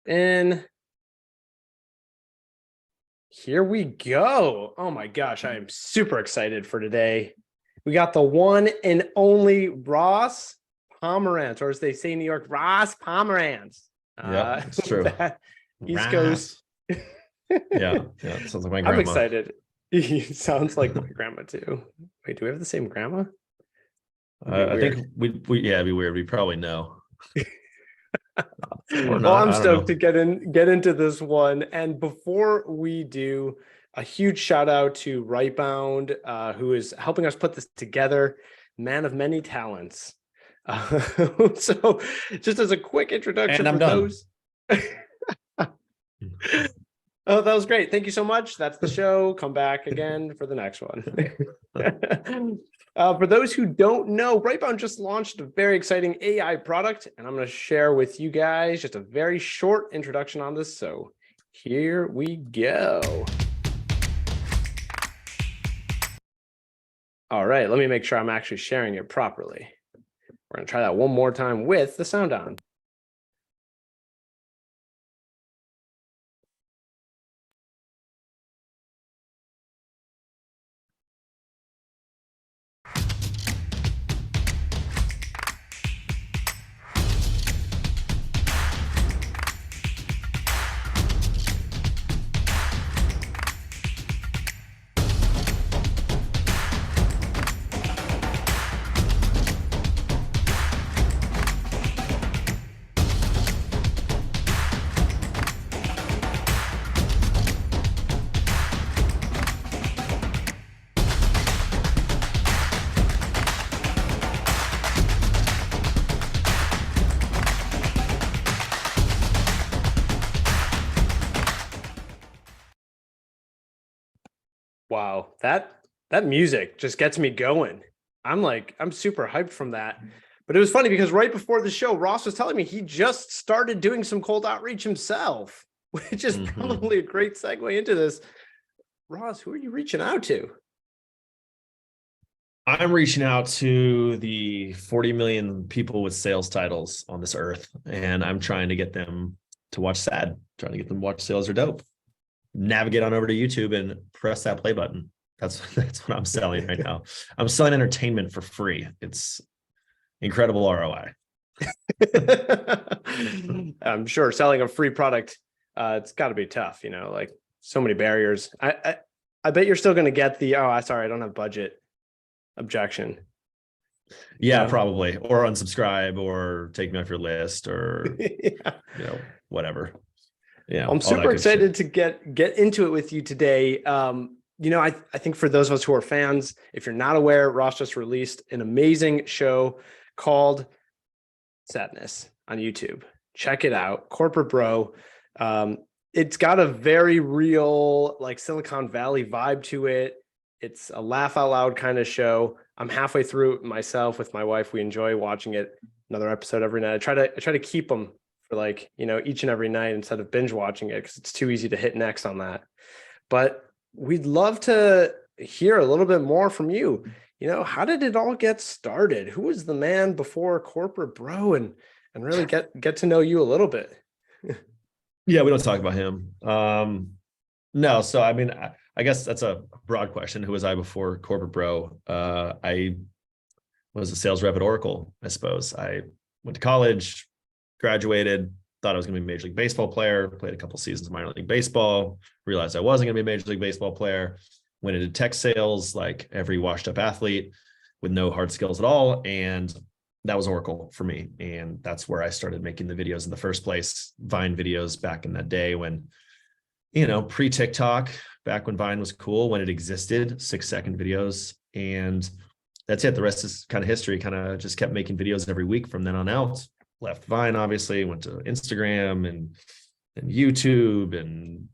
And here we go. Oh my gosh, I am super excited for today. We got the one and only Ross Pomerantz, or as they say in New York, Ross Pomerantz. Yeah, it's true. East Coast. Yeah, sounds like my grandma. I'm excited. He sounds like my grandma too. Wait, do we have the same grandma? I think we it'd be weird. We probably know. Or not. Well, I'm stoked to get into this one. And before we do, a huge shout out to Rightbound, who is helping us put this together. Man of many talents. So just as a quick introduction and I'm for done. those. Oh, that was great. Thank you so much. That's the show. Come back again for the next one. For those who don't know, Rightbound just launched a very exciting AI product, and I'm going to share with you guys just a very short introduction on this. So here we go. All right, let me make sure I'm actually sharing it properly. We're going to try that one more time with the sound on. Wow, that music just gets me going. I'm super hyped from that. But it was funny because right before the show, Ross was telling me he just started doing some cold outreach himself, which is probably a great segue into this. Ross, who are you reaching out to? I'm reaching out to the 40 million people with sales titles on this earth, and I'm trying to get them to watch SAD, trying to get them to watch Sales Are Dope. Navigate on over to YouTube and press that play button. That's what I'm selling right now. I'm selling entertainment for free. It's incredible ROI. I'm sure selling a free product, it's got to be tough, like so many barriers. I bet you're still going to get the, sorry, I don't have budget objection. Yeah, probably. Or unsubscribe or take me off your list or, whatever. Yeah, I'm super excited to get into it with you today. I think for those of us who are fans, if you're not aware, Ross just released an amazing show called Sadness on YouTube. Check it out. Corporate Bro. It's got a very real, like Silicon Valley vibe to it. It's a laugh out loud kind of show. I'm halfway through it myself with my wife. We enjoy watching it. Another episode every night. I try to keep them for each and every night instead of binge watching it because it's too easy to hit next on that. But we'd love to hear a little bit more from you. How did it all get started? Who was the man before Corporate Bro, and really get to know you a little bit? Yeah, we don't talk about him. No, so I mean, I guess that's a broad question. Who was I before Corporate Bro? I was a sales rep at Oracle, I suppose. I went to college, graduated, thought I was going to be a Major League Baseball player, played a couple seasons of minor league baseball, realized I wasn't going to be a Major League Baseball player, went into tech sales like every washed up athlete with no hard skills at all. And that was Oracle for me. And that's where I started making the videos in the first place, Vine videos back in that day when, pre-TikTok, back when Vine was cool, when it existed, 6-second videos. And that's it. The rest is kind of history. Kind of just kept making videos every week from then on out. Left Vine, obviously, went to Instagram and YouTube and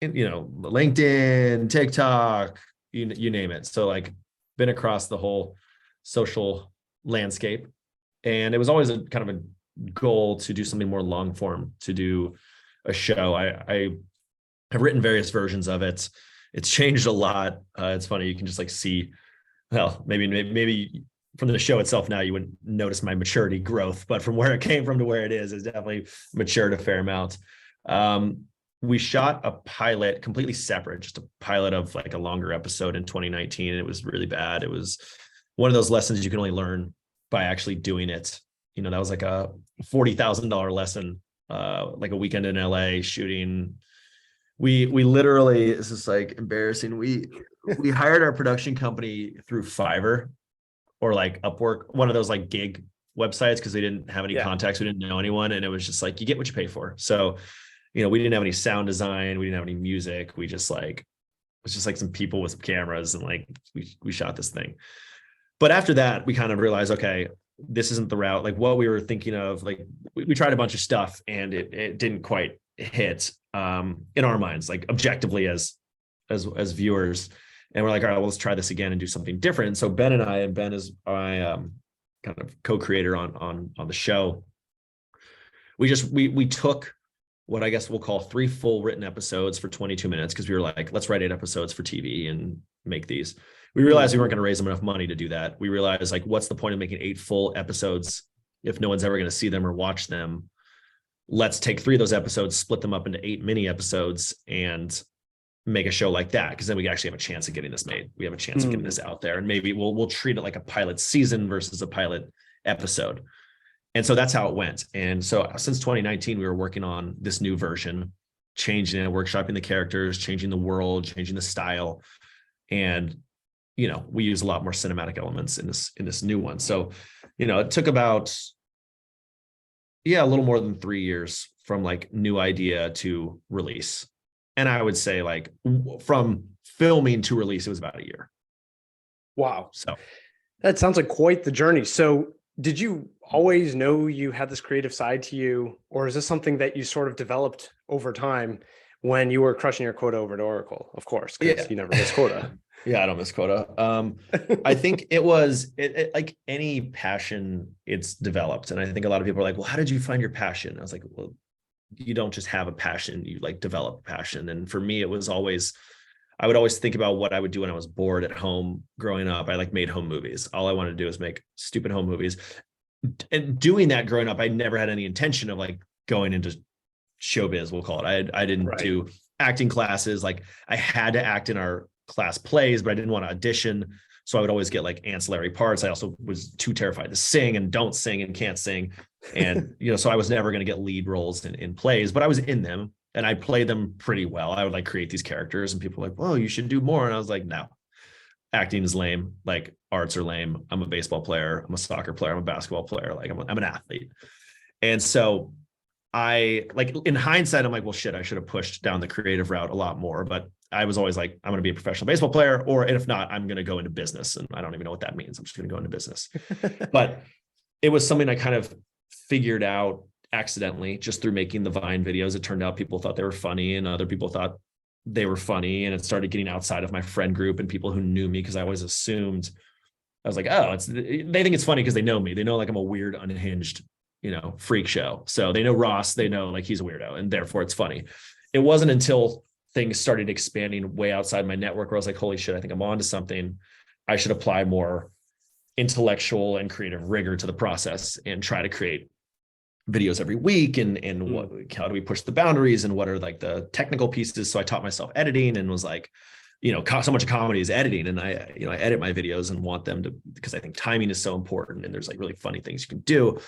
LinkedIn, TikTok, you name it. So been across the whole social landscape. And it was always a kind of a goal to do something more long form, to do a show. I have written various versions of it. It's changed a lot. It's funny. You can just see, well, maybe from the show itself now, you wouldn't notice my maturity growth, but from where it came from to where it is definitely matured a fair amount. We shot a pilot completely separate, just a pilot of like a longer episode in 2019. And it was really bad. It was one of those lessons you can only learn by actually doing it. You know, that was like a $40,000 lesson, like a weekend in LA shooting. We literally, this is like embarrassing. We hired our production company through Fiverr or like Upwork, one of those like gig websites, because they didn't have any contacts. We didn't know anyone. And it was just like, you get what you pay for. So, you know, we didn't have any sound design. We didn't have any music. We just like, it was just like some people with some cameras, and like, we shot this thing. But after that, we kind of realized, okay, this isn't the route. Like what we were thinking of, like we tried a bunch of stuff and it didn't quite hit in our minds, like objectively as viewers. And we're like, all right, well, let's try this again and do something different. And so Ben and I, and Ben is my kind of co-creator on the show. We took what I guess we'll call 3 full written episodes for 22 minutes, because we were like, let's write 8 episodes for TV and make these. We realized we weren't going to raise them enough money to do that. We realized, like, what's the point of making 8 full episodes if no one's ever going to see them or watch them? Let's take 3 of those episodes, split them up into 8 mini episodes, and make a show like that, because then we actually have a chance of getting this made. We have a chance of getting this out there, and maybe we'll treat it like a pilot season versus a pilot episode. And so that's how it went. And so since 2019, we were working on this new version, changing it, workshopping the characters, changing the world, changing the style. And, you know, we use a lot more cinematic elements in this new one. So, you know, it took about, a little more than 3 years from like new idea to release. And I would say, like, from filming to release, it was about a year. Wow. So that sounds like quite the journey. So did you always know you had this creative side to you, or is this something that you sort of developed over time when you were crushing your quota over at Oracle? Of course, because you never miss quota. Yeah, I don't miss quota. I think it was like any passion, it's developed. And I think a lot of people are like, well, how did you find your passion? I was like, well, you don't just have a passion, you like develop a passion. And for me, it was always, I would always think about what I would do when I was bored at home growing up. I like made home movies. All I wanted to do is make stupid home movies. And doing that growing up, I never had any intention of like going into showbiz, we'll call it. I didn't do acting classes. Like I had to act in our class plays, but I didn't want to audition. So I would always get like ancillary parts. I also was too terrified to sing and don't sing and can't sing. And, you know, so I was never going to get lead roles in plays, but I was in them and I played them pretty well. I would like create these characters and people were like, whoa, you should do more. And I was like, no, acting is lame. Like arts are lame. I'm a baseball player. I'm a soccer player. I'm a basketball player. Like I'm an athlete. And so I, like, in hindsight, I'm like, well, shit, I should have pushed down the creative route a lot more. But I was always like, I'm going to be a professional baseball player, or if not, I'm going to go into business. And I don't even know what that means. I'm just going to go into business. But it was something I kind of figured out accidentally just through making the Vine videos. It turned out people thought they were funny and other people thought they were funny. And it started getting outside of my friend group and people who knew me, because I always assumed, I was like, oh, they think it's funny because they know me. They know like I'm a weird, unhinged, you know, freak show. So they know Ross, they know like he's a weirdo, and therefore it's funny. It wasn't until things started expanding way outside my network where I was like, holy shit, I think I'm onto something. I should apply more intellectual and creative rigor to the process and try to create videos every week. And how do we push the boundaries, and what are like the technical pieces? So I taught myself editing and was like, you know, so much of comedy is editing. And I edit my videos and want them to, because I think timing is so important. And there's like really funny things you can do.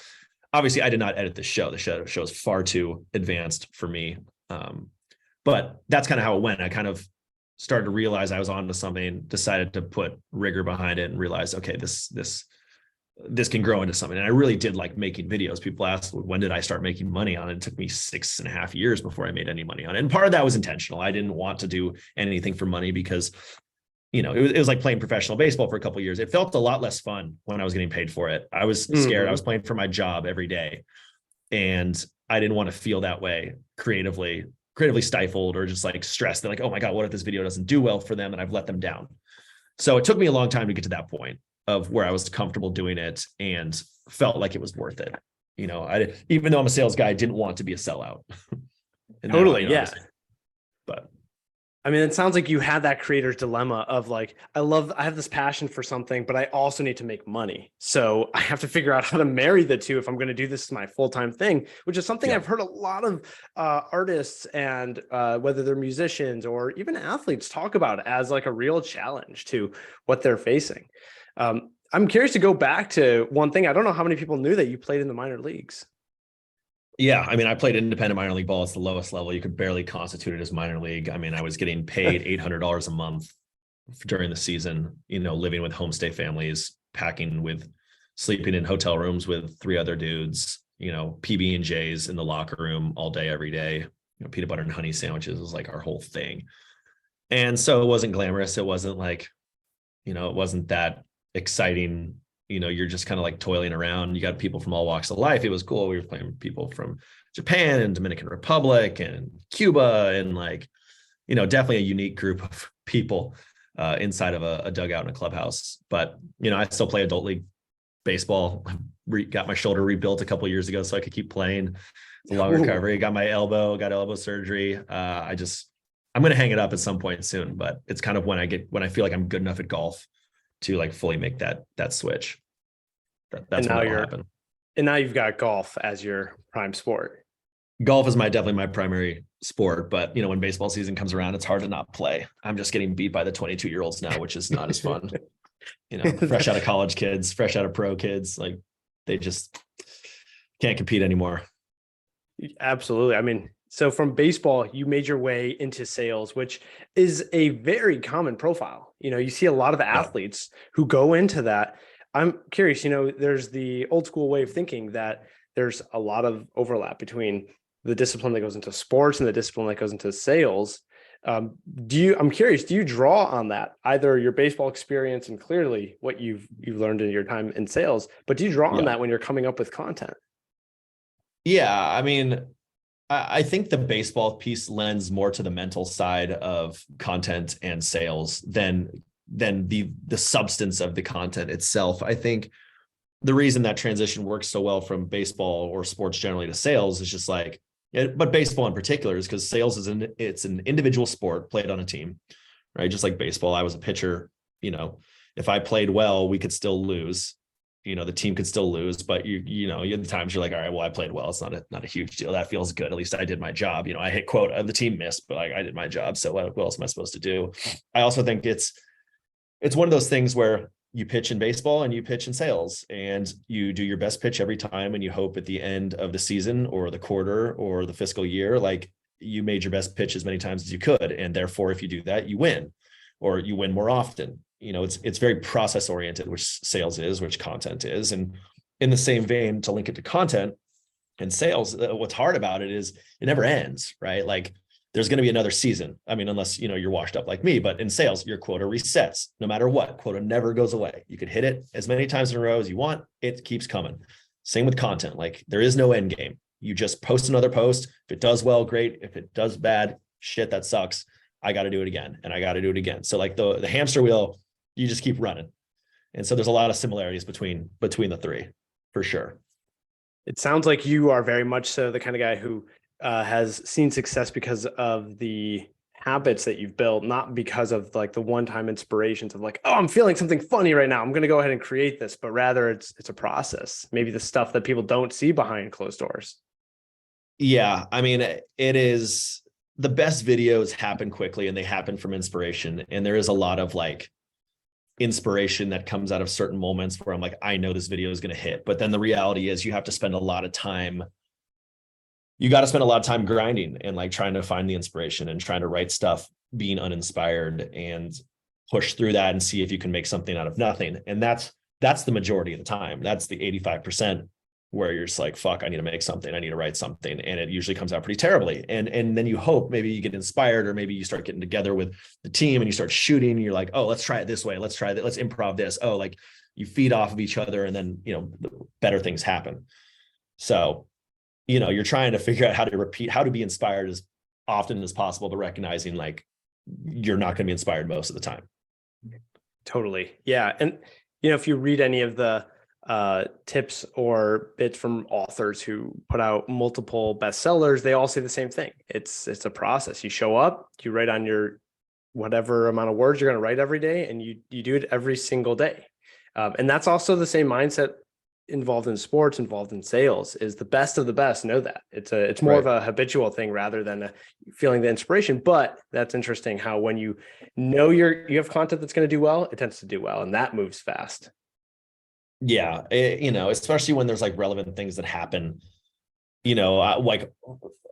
Obviously, I did not edit the show. The show is far too advanced for me. But that's kind of how it went. I kind of started to realize I was onto something, decided to put rigor behind it, and realized, okay, this can grow into something. And I really did like making videos. People asked, when did I start making money on it? It took me 6.5 years before I made any money on it. And part of that was intentional. I didn't want to do anything for money because, you know, it was like playing professional baseball for a couple of years. It felt a lot less fun when I was getting paid for it. I was scared. I was playing for my job every day, and I didn't want to feel that way creatively stifled or just like stressed. They're like, oh my God, what if this video doesn't do well for them and I've let them down? So it took me a long time to get to that point of where I was comfortable doing it and felt like it was worth it. You know, even though I'm a sales guy, I didn't want to be a sellout. Totally. Yeah. But I mean, it sounds like you had that creator's dilemma of like, I have this passion for something, but I also need to make money. So I have to figure out how to marry the two if I'm going to do this as my full-time thing, which is something Yeah. I've heard a lot of artists and whether they're musicians or even athletes talk about as like a real challenge to what they're facing. I'm curious to go back to one thing. I don't know how many people knew that you played in the minor leagues. Yeah, I mean, I played independent minor league ball. It's the lowest level. You could barely constitute it as minor league. I mean, I was getting paid $800 a month during the season, living with homestay families, sleeping in hotel rooms with three other dudes, PB&Js in the locker room all day, every day. Peanut butter and honey sandwiches was like our whole thing. And so it wasn't glamorous. It wasn't like, it wasn't that exciting. You're just kind of like toiling around. You got people from all walks of life. It was cool. We were playing with people from Japan and Dominican Republic and Cuba, and like, definitely a unique group of people inside of a dugout in a clubhouse. But, I still play adult league baseball. Got my shoulder rebuilt a couple of years ago so I could keep playing. It's a long recovery. Got elbow surgery. I'm going to hang it up at some point soon, but it's kind of when I feel like I'm good enough at golf to like fully make that switch. That's when it'll happen. And now you've got golf as your prime sport. Golf is definitely my primary sport, but when baseball season comes around, it's hard to not play. I'm just getting beat by the 22-year-olds now, which is not as fun. Fresh out of college kids, fresh out of pro kids, like they just can't compete anymore. Absolutely. I mean, so from baseball, you made your way into sales, which is a very common profile. You see a lot of athletes who go into that. I'm curious, there's the old school way of thinking that there's a lot of overlap between the discipline that goes into sports and the discipline that goes into sales. I'm curious, do you draw on that, either your baseball experience and clearly what you've learned in your time in sales, but do you draw on that when you're coming up with content? Yeah. I mean, I think the baseball piece lends more to the mental side of content and sales than the substance of the content itself. I think the reason that transition works so well from baseball or sports generally to sales is just like, but baseball in particular is because sales it's an individual sport played on a team, right? Just like baseball, I was a pitcher. If I played well, we could still lose. The team could still lose, but you the times you're like, all right, well, I played well. It's not a huge deal. That feels good. At least I did my job. I hit quota. The team missed, but I did my job. So what else am I supposed to do? I also think it's one of those things where you pitch in baseball and you pitch in sales, and you do your best pitch every time. And you hope at the end of the season or the quarter or the fiscal year, like you made your best pitch as many times as you could. And therefore, if you do that, you win, or you win more often. It's very process oriented, which sales is, which content is. And in the same vein, to link it to content and sales, what's hard about it is it never ends, right? Like there's going to be another season. I mean, unless, you're washed up like me, but in sales, your quota resets no matter what. Quota never goes away. You could hit it as many times in a row as you want. It keeps coming. Same with content. Like there is no end game. You just post another post. If it does well, great. If it does bad, shit, that sucks. I got to do it again. And I got to do it again. So like the hamster wheel, you just keep running. And so there's a lot of similarities between the three, for sure. It sounds like you are very much so the kind of guy who has seen success because of the habits that you've built, not because of like the one-time inspirations of like, oh, I'm feeling something funny right now, I'm going to go ahead and create this, but rather it's a process, maybe the stuff that people don't see behind closed doors. Yeah. I mean, it is, the best videos happen quickly and they happen from inspiration. And there is a lot of like inspiration that comes out of certain moments where I'm like, I know this video is going to hit. But then the reality is you have to spend a lot of time. You got to spend a lot of time grinding and like trying to find the inspiration and trying to write stuff, being uninspired, and push through that and see if you can make something out of nothing. And that's the majority of the time. That's the 85% where you're just like, fuck, I need to make something. I need to write something. And it usually comes out pretty terribly. And then you hope maybe you get inspired, or maybe you start getting together with the team and you start shooting and you're like, oh, let's try it this way. Let's try that. Let's improv this. Oh, like you feed off of each other and then, better things happen. So, you're trying to figure out how to be inspired as often as possible, but recognizing like you're not going to be inspired most of the time. Totally. Yeah. And, if you read any of the tips or bits from authors who put out multiple bestsellers, they all say the same thing. It's a process. You show up, you write on your whatever amount of words you're going to write every day, and you do it every single day. And that's also the same mindset involved in sports, involved in sales. Is the best of the best know that it's more of a habitual thing rather than feeling the inspiration. But that's interesting how when you know you have content that's going to do well, it tends to do well, and that moves fast. Yeah, especially when there's like relevant things that happen. Like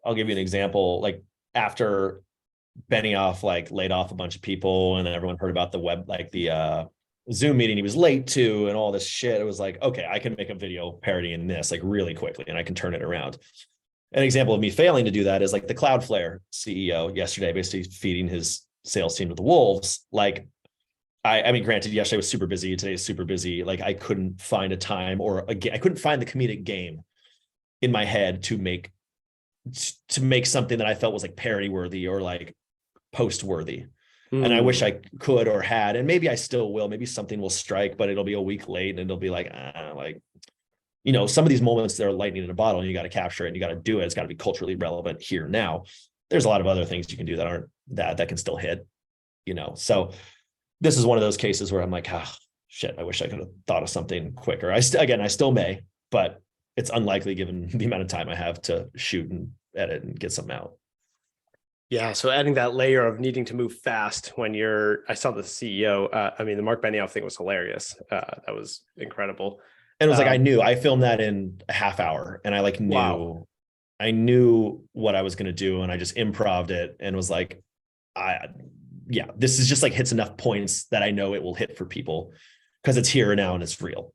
I'll give you an example. Like after Benioff like laid off a bunch of people, and then everyone heard about the web, like the Zoom meeting he was late to, and all this shit. It was like, okay, I can make a video parodying this like really quickly, and I can turn it around. An example of me failing to do that is like the Cloudflare CEO yesterday, basically feeding his sales team to the wolves. Like, I mean, granted, yesterday was super busy. Today is super busy. Like, I couldn't find a time I couldn't find the comedic game in my head to make something that I felt was like parody worthy or like post worthy. And I wish I could or had, and maybe I still will. Maybe something will strike, but it'll be a week late, and it'll be like, some of these moments, they're lightning in a bottle, and you got to capture it, and you got to do it. It's got to be culturally relevant here now. There's a lot of other things you can do that aren't that can still hit. So this is one of those cases where I'm like, shit, I wish I could have thought of something quicker. I still may, but it's unlikely given the amount of time I have to shoot and edit and get something out. Yeah. So adding that layer of needing to move fast when I saw the CEO, the Mark Benioff thing was hilarious. That was incredible. And it was like, I filmed that in a half hour, and I like knew, wow. I knew what I was going to do, and I just improv'd it and was like, this is just like hits enough points that I know it will hit for people because it's here now and it's real.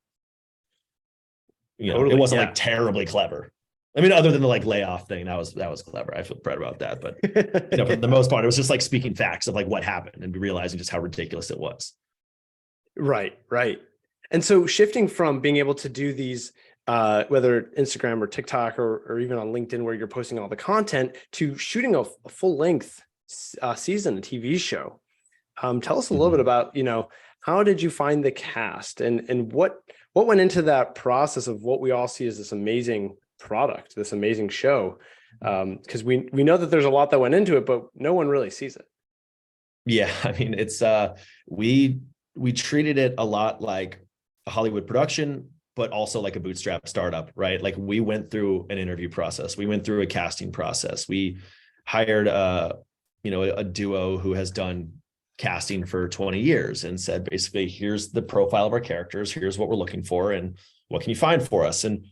Totally, it wasn't like terribly clever. I mean, other than the like layoff thing, that was clever. I feel proud about that. But for the most part, it was just like speaking facts of like what happened and realizing just how ridiculous it was. Right. And so shifting from being able to do these, whether Instagram or TikTok or even on LinkedIn where you're posting all the content, to shooting a full length season, a TV show. Tell us a little bit about, how did you find the cast and what went into that process of what we all see as this amazing product, this amazing show? Because we know that there's a lot that went into it, but no one really sees it. Yeah. I mean, it's we treated it a lot like a Hollywood production, but also like a bootstrap startup, right? Like we went through an interview process. We went through a casting process. We hired a duo who has done casting for 20 years and said, basically, here's the profile of our characters. Here's what we're looking for. And what can you find for us? And,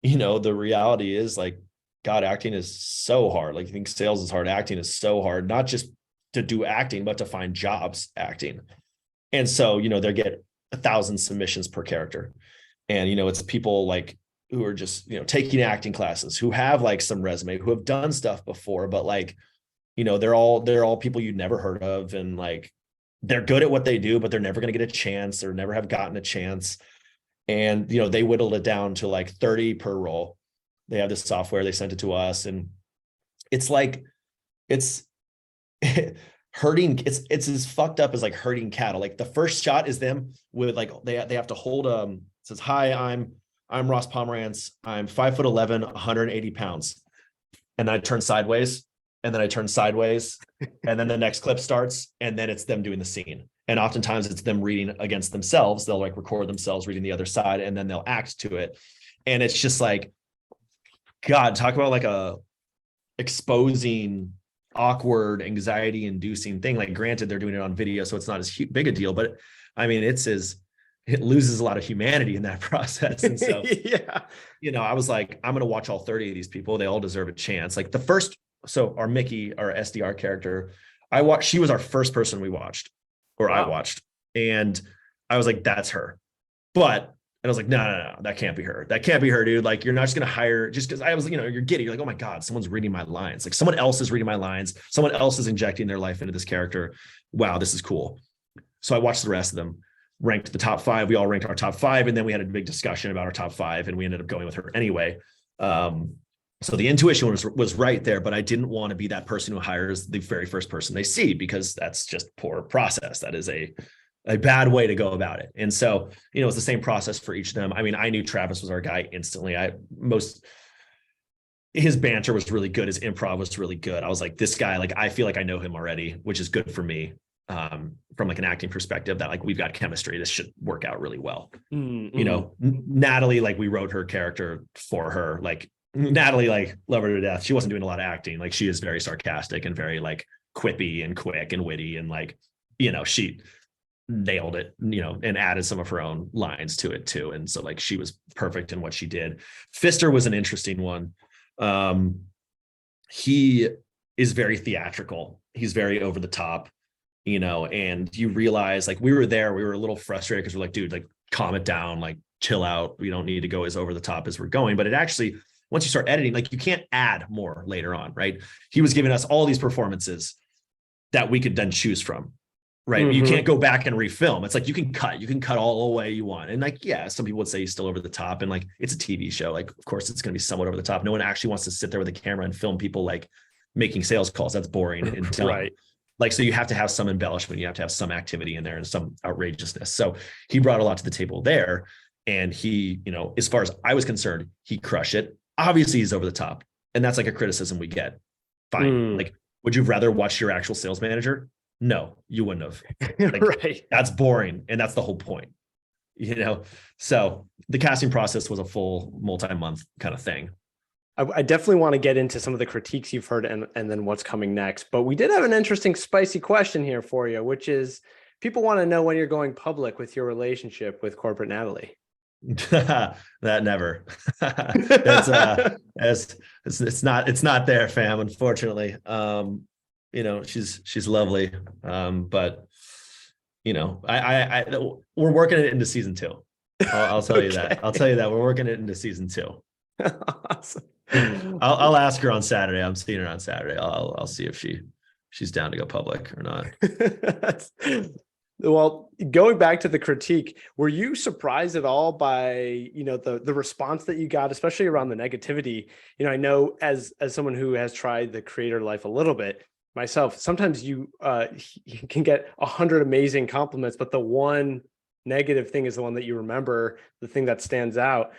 the reality is like, God, acting is so hard. Like you think sales is hard. Acting is so hard, not just to do acting, but to find jobs acting. And so, they get 1,000 submissions per character. And, it's people like who are just, taking acting classes, who have like some resume, who have done stuff before, but like, they're all people you'd never heard of. And like, they're good at what they do, but they're never going to get a chance or never have gotten a chance. And, they whittled it down to like 30 per role. They have this software, they sent it to us. And it's like, it's herding. It's as fucked up as like herding cattle. Like the first shot is them with like, they have to hold, it says, hi, I'm Ross Pomerantz. I'm 5'11", 180 pounds. And I turn sideways. And then I turn sideways, and then the next clip starts, and then it's them doing the scene. And oftentimes it's them reading against themselves. They'll like record themselves reading the other side, and then they'll act to it. And it's just like, God, talk about like a exposing, awkward, anxiety-inducing thing. Like, granted, they're doing it on video, so it's not as big a deal. But I mean, it loses a lot of humanity in that process. And so, I was like, I'm going to watch all 30 of these people. They all deserve a chance. Like so our Mickey, our SDR character, she was our first person we watched, or wow. I watched. And I was like, that's her. And I was like, no, that can't be her. That can't be her, dude. Like, you're not just going to hire just because I was, you're giddy. You're like, oh my God, someone's reading my lines. Like someone else is reading my lines. Someone else is injecting their life into this character. Wow, this is cool. So I watched the rest of them, ranked the top 5. We all ranked our top 5. And then we had a big discussion about our top 5, and we ended up going with her anyway. So the intuition was right there, but I didn't want to be that person who hires the very first person they see, because that's just poor process. That is a bad way to go about it. And so, it's the same process for each of them. I mean, I knew Travis was our guy instantly. his banter was really good. His improv was really good. I was like, this guy, like, I feel like I know him already, which is good for me. From like an acting perspective, that like we've got chemistry. This should work out really well. Mm-hmm. You know, Natalie, like we wrote her character for her. Like Natalie, like love her to death. She wasn't doing a lot of acting. Like she is very sarcastic and very like quippy and quick and witty. And like, you know, she nailed it, you know, and added some of her own lines to it too. And so like she was perfect in what she did. Pfister was an interesting one. He is very theatrical. He's very over the top, you know, and you realize like we were a little frustrated because we're like, dude, like calm it down, like chill out. We don't need to go as over the top as we're going. But it actually, once you start editing, like you can't add more later on, right? He was giving us all these performances that we could then choose from, right? Mm-hmm. You can't go back and refilm. It's like you can cut all the way you want. And like, yeah, some people would say he's still over the top, and like it's a TV show. Like, of course, it's going to be somewhat over the top. No one actually wants to sit there with a camera and film people like making sales calls. That's boring and dumb. Right. Like, so you have to have some embellishment, you have to have some activity in there and some outrageousness. So he brought a lot to the table there. And he, you know, as far as I was concerned, he crushed it. Obviously he's over the top. And that's like a criticism we get. Fine. Like, would you rather watch your actual sales manager? No, you wouldn't have. Like, right. That's boring. And that's the whole point, you know? So the casting process was a full multi-month kind of thing. I definitely want to get into some of the critiques you've heard and then what's coming next. But we did have an interesting, spicy question here for you, which is people want to know when you're going public with your relationship with corporate Natalie. That never. It's not there, fam, unfortunately. You know, she's lovely. But you know, we're working it into season 2. I'll tell you that. I'll tell you that we're working it into season 2. Awesome. I'll ask her on Saturday. I'm seeing her on Saturday. I'll see if she's down to go public or not. Well, going back to the critique, were you surprised at all by, you know, the response that you got, especially around the negativity? You know, I know as someone who has tried the creator life a little bit myself, sometimes you can get 100 amazing compliments, but the one negative thing is the one that you remember, the thing that stands out.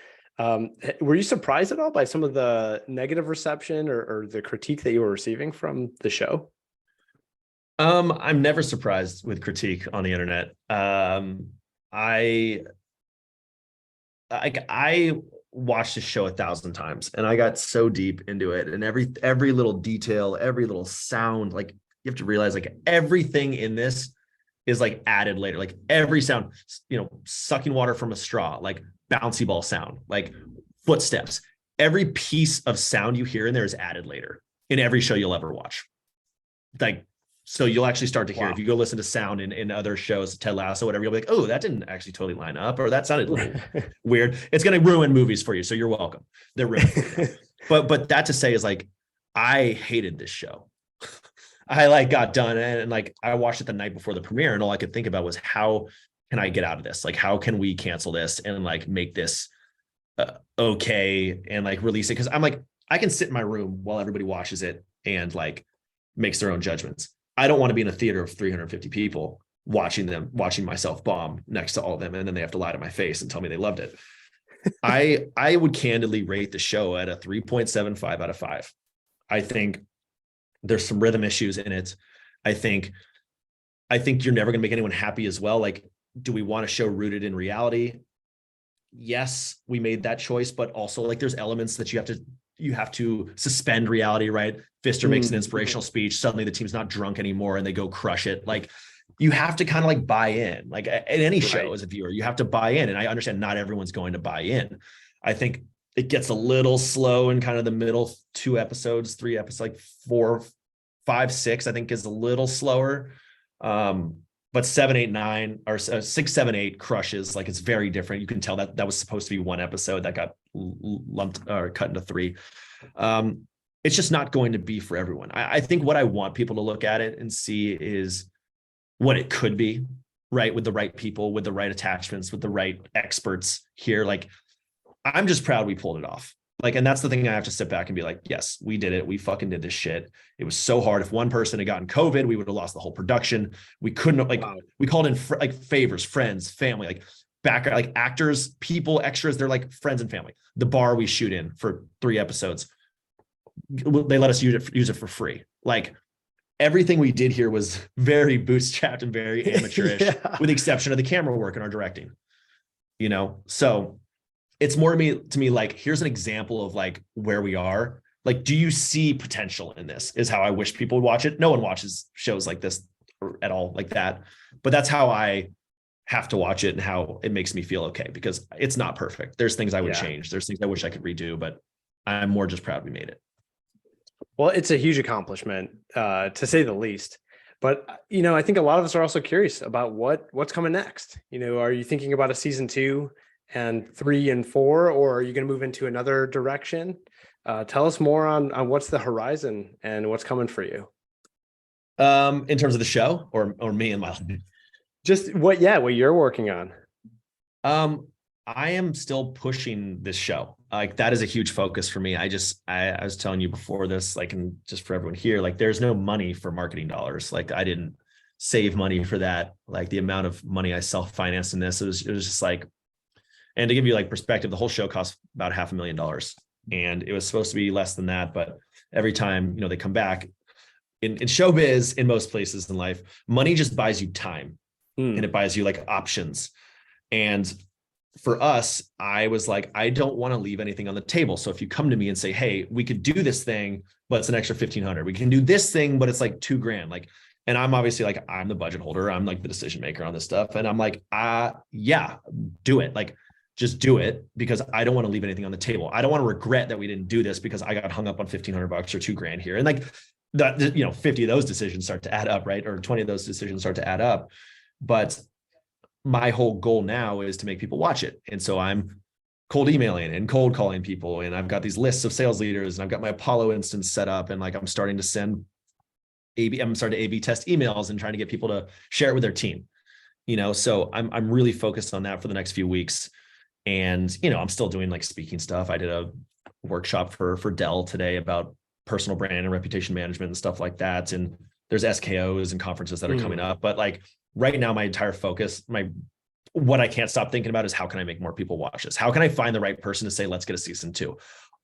Were you surprised at all by some of the negative reception or the critique that you were receiving from the show? I'm never surprised with critique on the internet. I watched the show 1,000 times and I got so deep into it, and every little detail, every little sound, like you have to realize like everything in this is like added later, like every sound, you know, sucking water from a straw, like bouncy ball sound, like footsteps, every piece of sound you hear in there is added later in every show you'll ever watch. Like, so you'll actually start to hear, if you go listen to sound in other shows, Ted Lasso, whatever, you'll be like, oh, that didn't actually totally line up, or that sounded a little weird. It's going to ruin movies for you. So you're welcome. They're ruined for you. But that to say is like, I hated this show. I like got done and like, I watched it the night before the premiere, and all I could think about was, how can I get out of this? Like, how can we cancel this and like make this okay and like release it? Cause I'm like, I can sit in my room while everybody watches it and like makes their own judgments. I don't want to be in a theater of 350 people watching myself bomb next to all of them. And then they have to lie to my face and tell me they loved it. I would candidly rate the show at a 3.75 out of 5. I think there's some rhythm issues in it. I think you're never going to make anyone happy as well. Like, do we want a show rooted in reality? Yes, we made that choice, but also like there's elements that you have to suspend reality, right? Pfister makes an inspirational speech. Suddenly the team's not drunk anymore and they go crush it. Like, you have to kind of like buy in, like in any show as a viewer, you have to buy in. And I understand not everyone's going to buy in. I think it gets a little slow in kind of the middle 2 episodes, 3 episodes, like 4, 5, 6, I think is a little slower. But 7, 8, 9 or 6, 7, 8 crushes. Like, it's very different. You can tell that was supposed to be 1 episode that got lumped or cut into 3. It's just not going to be for everyone. I think what I want people to look at it and see is what it could be, right? With the right people, with the right attachments, with the right experts here. Like, I'm just proud we pulled it off. Like, and that's the thing, I have to sit back and be like, yes, we did it. We fucking did this shit. It was so hard. If one person had gotten COVID, we would have lost the whole production. We couldn't have, like, we called in like favors, friends, family, like back, like actors, people, extras. They're like friends and family. The bar we shoot in for 3 episodes, they let us use it for free. Like everything we did here was very bootstrapped and very amateurish, Yeah. with the exception of the camera work and our directing, So it's more to me, like, here's an example of like where we are. Like, do you see potential in this? Is how I wish people would watch it. No one watches shows like this at all like that, but that's how I have to watch it and how it makes me feel okay, because it's not perfect. There's things I would change. There's things I wish I could redo, but I'm more just proud we made it. Well, it's a huge accomplishment, to say the least. But I think a lot of us are also curious about what's coming next. Are you thinking about a season 2 and 3 and 4, or are you going to move into another direction? Tell us more on what's the horizon and what's coming for you. In terms of the show, or me and my life? Just what you're working on. I am still pushing this show. Like, that is a huge focus for me. I was telling you before this, like, and just for everyone here, like, there's no money for marketing dollars. Like, I didn't save money for that. Like, the amount of money I self-financed in this, it was just like, and to give you like perspective, the whole show cost about $500,000, and it was supposed to be less than that. But every time, they come back in showbiz, in most places in life, money just buys you time, and it buys you like options. And for us, I was like, I don't want to leave anything on the table. So if you come to me and say, hey, we could do this thing, but it's an extra 1,500. We can do this thing, but it's like $2,000. Like, and I'm obviously like, I'm the budget holder. I'm like the decision maker on this stuff. And I'm like, yeah, do it. Like, just do it, because I don't want to leave anything on the table. I don't want to regret that we didn't do this because I got hung up on $1,500 or $2,000 here. And like that, 50 of those decisions start to add up, right? Or 20 of those decisions start to add up. But my whole goal now is to make people watch it. And so I'm cold emailing and cold calling people. And I've got these lists of sales leaders, and I've got my Apollo instance set up. And like, I'm starting to A/B test emails and trying to get people to share it with their team, so I'm really focused on that for the next few weeks. And, I'm still doing like speaking stuff. I did a workshop for Dell today about personal brand and reputation management and stuff like that. And there's SKOs and conferences that are coming up. But like right now, my entire focus, what I can't stop thinking about is, how can I make more people watch this? How can I find the right person to say, let's get a season 2?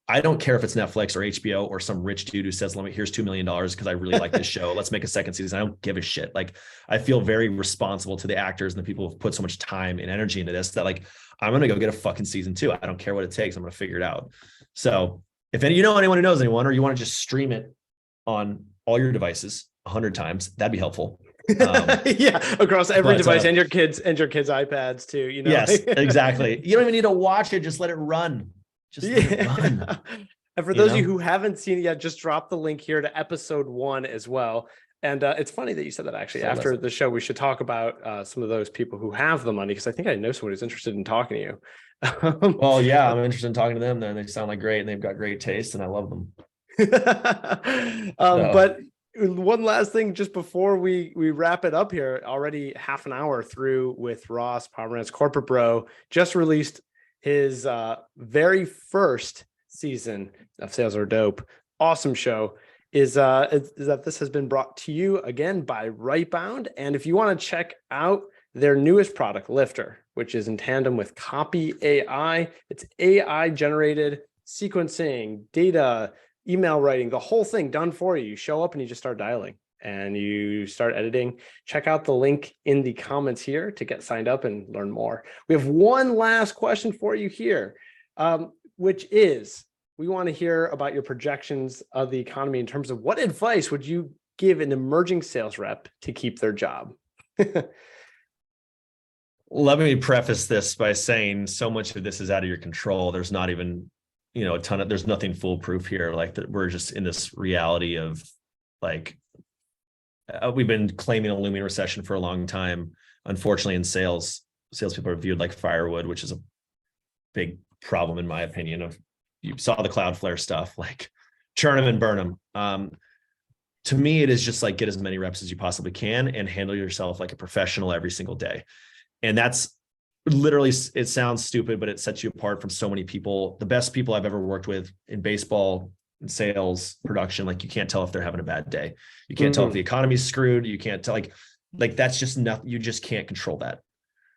I don't care if it's Netflix or HBO or some rich dude who says, here's $2 million because I really like this show. Let's make a second season. I don't give a shit. Like, I feel very responsible to the actors and the people who've put so much time and energy into this, that like, I'm going to go get a fucking season 2. I don't care what it takes. I'm going to figure it out. So if anyone who knows anyone, or you want to just stream it on all your devices 100 times, that'd be helpful. Across every device, and your kids' iPads too. Yes, exactly. You don't even need to watch it. Just let it run. Just let it run. And for those of you who haven't seen it yet, just drop the link here to episode 1 as well. And it's funny that you said that, actually. So after the show, we should talk about some of those people who have the money, because I think I know someone who's interested in talking to you. Well, yeah, I'm interested in talking to them then. They sound like great, and they've got great taste, and I love them. But one last thing, just before we wrap it up here, already half an hour through with Ross, Pomerantz Corporate Bro, just released his very first season of Sales Are Dope. Awesome show. Is that this has been brought to you again by Rightbound. And if you want to check out their newest product, Lifter, which is in tandem with Copy AI, it's AI generated sequencing, data, email writing, the whole thing done for you. You show up and you just start dialing and you start editing. Check out the link in the comments here to get signed up and learn more. We have one last question for you here, which is, we want to hear about your projections of the economy in terms of what advice would you give an emerging sales rep to keep their job? Let me preface this by saying so much of this is out of your control. There's not even, there's nothing foolproof here. Like, that we're just in this reality of like, we've been claiming a looming recession for a long time. Unfortunately, in salespeople are viewed like firewood, which is a big problem in my opinion. You saw the Cloudflare stuff, like churn them and burn them. To me, it is just like, get as many reps as you possibly can and handle yourself like a professional every single day. And that's literally, it sounds stupid, but it sets you apart from so many people. The best people I've ever worked with in baseball, in sales, production, like, you can't tell if they're having a bad day. You can't tell if the economy's screwed. You can't tell, like that's just nothing. You just can't control that.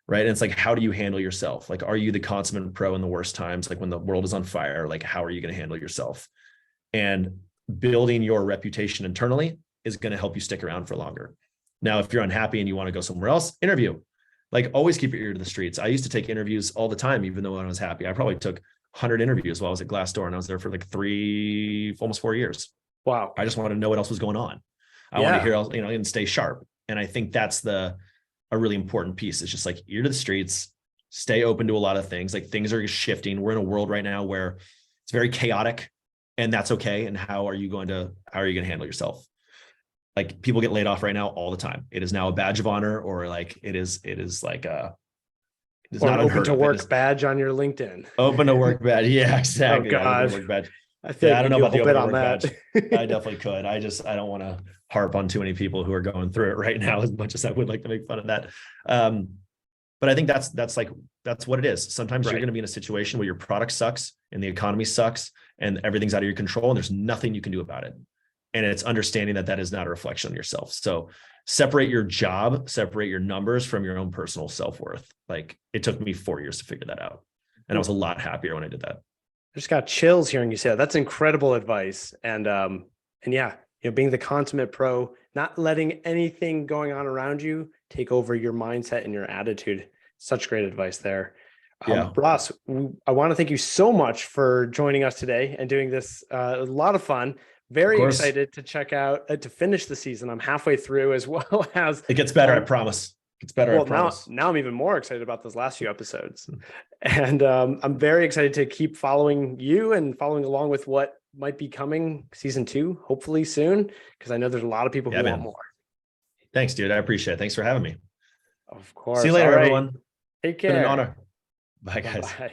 Right. And it's like, how do you handle yourself? Like, are you the consummate pro in the worst times? Like when the world is on fire, like, how are you going to handle yourself? And building your reputation internally is going to help you stick around for longer. Now, if you're unhappy and you want to go somewhere else, interview. Like, always keep your ear to the streets. I used to take interviews all the time, even though when I was happy. I probably took 100 interviews while I was at Glassdoor, and I was there for like almost 4 years. Wow. I just wanted to know what else was going on. I wanted to hear, and stay sharp. And I think that's a really important piece. It's just like, ear to the streets, stay open to a lot of things. Like, things are shifting. We're in a world right now where it's very chaotic, and that's okay. And how are you going to handle yourself? Like, people get laid off right now all the time. It is now a badge of honor, or like it is like it is Or not an open unheard to of. work badge on your LinkedIn. Open to work badge. Yeah, exactly. Oh God. Open to work badge. I feel Yeah, like I don't know do a about the whole open bit to on work that. badge. I definitely could. I don't want to harp on too many people who are going through it right now, as much as I would like to make fun of that. But I think that's what it is. Sometimes you're going to be in a situation where your product sucks and the economy sucks and everything's out of your control and there's nothing you can do about it. And it's understanding that is not a reflection on yourself. So separate your job, separate your numbers from your own personal self-worth. Like, it took me 4 years to figure that out. And I was a lot happier when I did that. I just got chills hearing you say that. That's incredible advice. And yeah, being the consummate pro, not letting anything going on around you take over your mindset and your attitude. Such great advice there. Yeah. Ross, I want to thank you so much for joining us today and doing this. A lot of fun. Very excited to check out, to finish the season. I'm halfway through, as well as it gets better. I promise. It's better. I promise. Now I'm even more excited about those last few episodes. And I'm very excited to keep following you and following along with what might be coming season 2, hopefully soon, because I know there's a lot of people who want more. Thanks, dude. I appreciate it. Thanks for having me. Of course. See you later, everyone. Take care. Been an honor. Bye, guys. Bye.